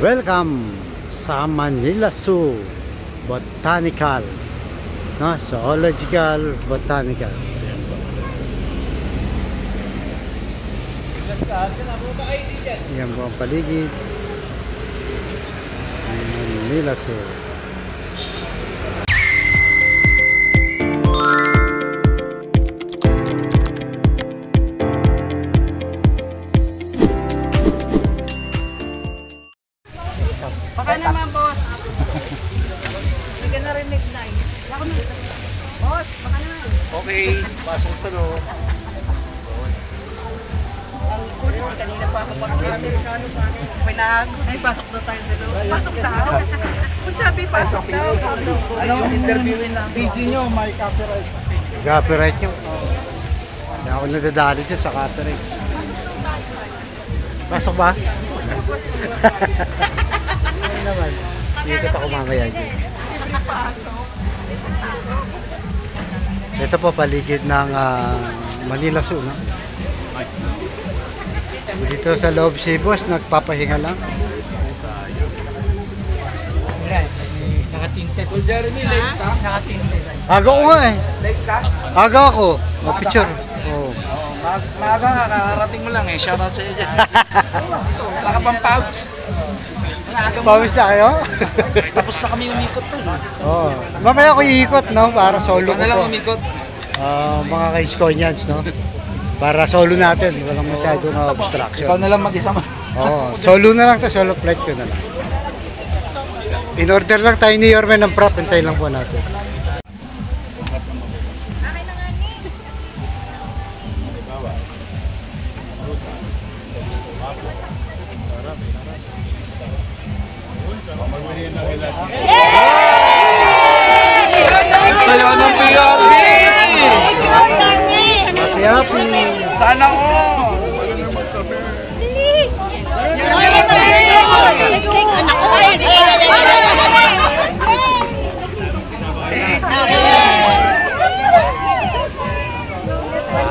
Welcome sa Manila Zoo Botanical, no? Zoological Botanical. Yan po ang paligid ng Manila Zoo. Baka naman, boss. Hindi ka narinig na eh. Boss, baka naman. Okay, pasok sa loob. Ang kulit, kanina pa ako pag-Amerikano pa. Ay, pasok na tayo sa loob. Pasok daw. Kung sabi, pasok daw. Anong interviewin na? Video nyo, may copyright. Copyright nyo. Hindi ako nadadali dyan sa copyright. Pasok ba? Naman. Ikot ako mamaya dyan. Ito po paligid ng Manila Zoo, no? Dito sa loob si boss, nagpapahinga lang. Nakatinted. Well, Jeremy, late ka? Nakatinted. Aga ko nga eh. Late ka? Aga ako. Mag-picture. Oo. Maaga nga, kakarating mo lang eh. Shoutout sa iyo dyan. Wala ka pang pawis. Pawis na kayo? Tapos na kami umikot to. Oo. Mamaya ako iikot, no? Para solo ko Ano lang to. umikot? Mga ka-Iskonians, no? Para solo natin. Walang masyadong obstruction. Ikaw na lang mag-isa mo. Oo. Solo na lang to. Solo flight ko na lang. In order lang tayo ni Yorme ng prop. Hintayin lang po natin. Sayo ng PRP! Happy happy! Sana all!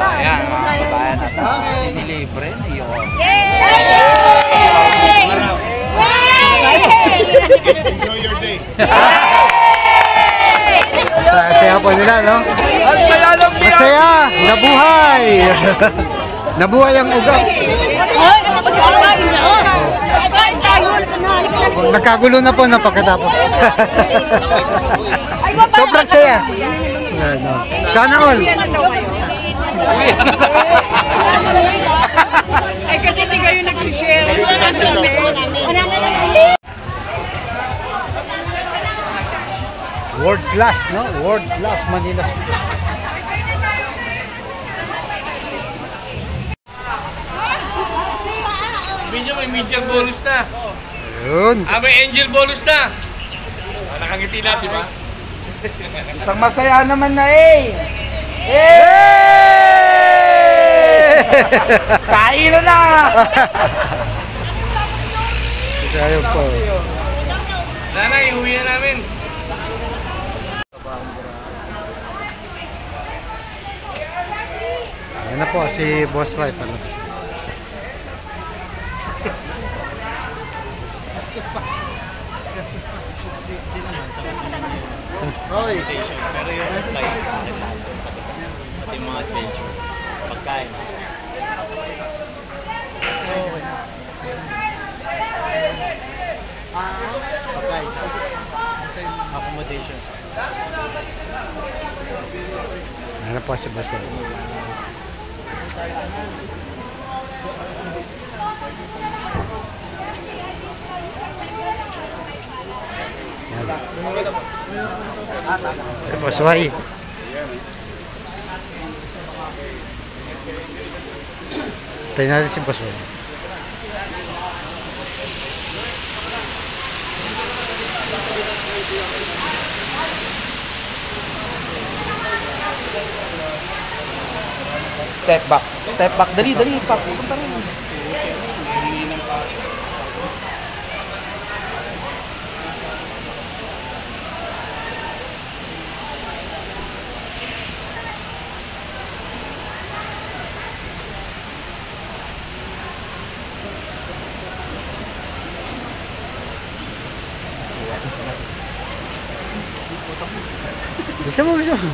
Ayan, mga kabayan natin. Nilibre na yun. Enjoy your day. Saya po nila, no? Ang saya ng PRP! Masaya! Nabuhay! Nabuhay ang ugat! Nagkagulo na po na pagkatapos. Sobrang saya! Yan, no? Sana all! Ay, kasi hindi kayo nagsishare. World class, no? World class Manila Zoo. Medyo may medium bonus na. Yun. May angel bonus na. Nakangiti na, di ba? Isang masaya naman na eh. Kain na! Sayang po. Nanay, uwi na namin. Yan na po si Boss White. Hoy! Pero yung flight, pati mga adventure, pagkain. Pagkain, accommodation. Yan na po si Boss White. Boss White. Tayo natin si Boss White. Step back. Step back. Dali, dali. Punta rin. Bisa mo, bisa mo.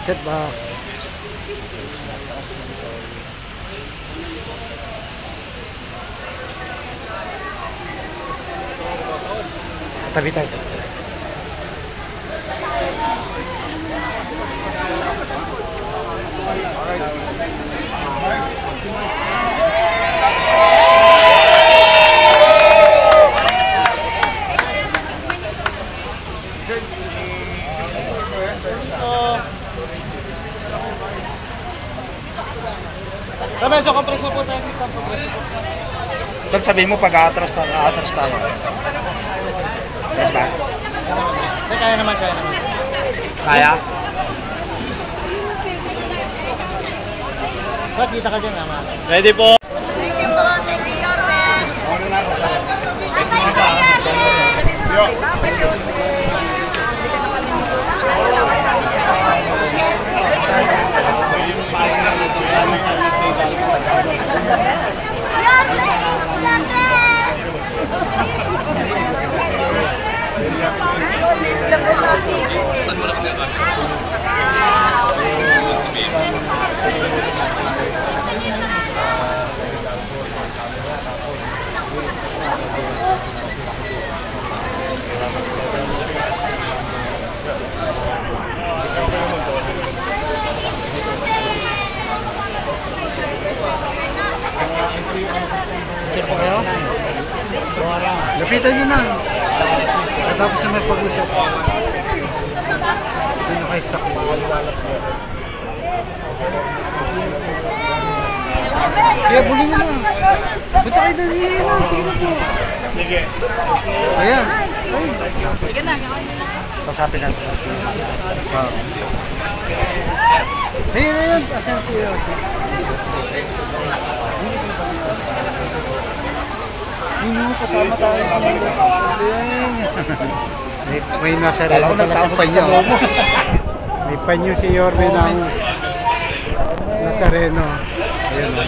Step back. Tabi tayo. Medyo compress na po tayo dito. Ba't sabihin mo pag-aatras tayo? Yes ba? Kaya naman, kaya naman. Kaya? Ba't kita ka dyan, ama? Ready po. Thank you po. Thank you, Yorme. Lapitan nyo na. Tapos na may pag-usap. Doon na kayo sakto. Kaya buli nyo na. Ba't tayo doon yun? Sige na po. Sige. Ayan. Sige na. Pasapin natin. Ayun, ayun. Asan siya? Hindi kasama tayo. May nasa rin pala sa panyo. May panyo si Yorme ng Nazareno. Ayun.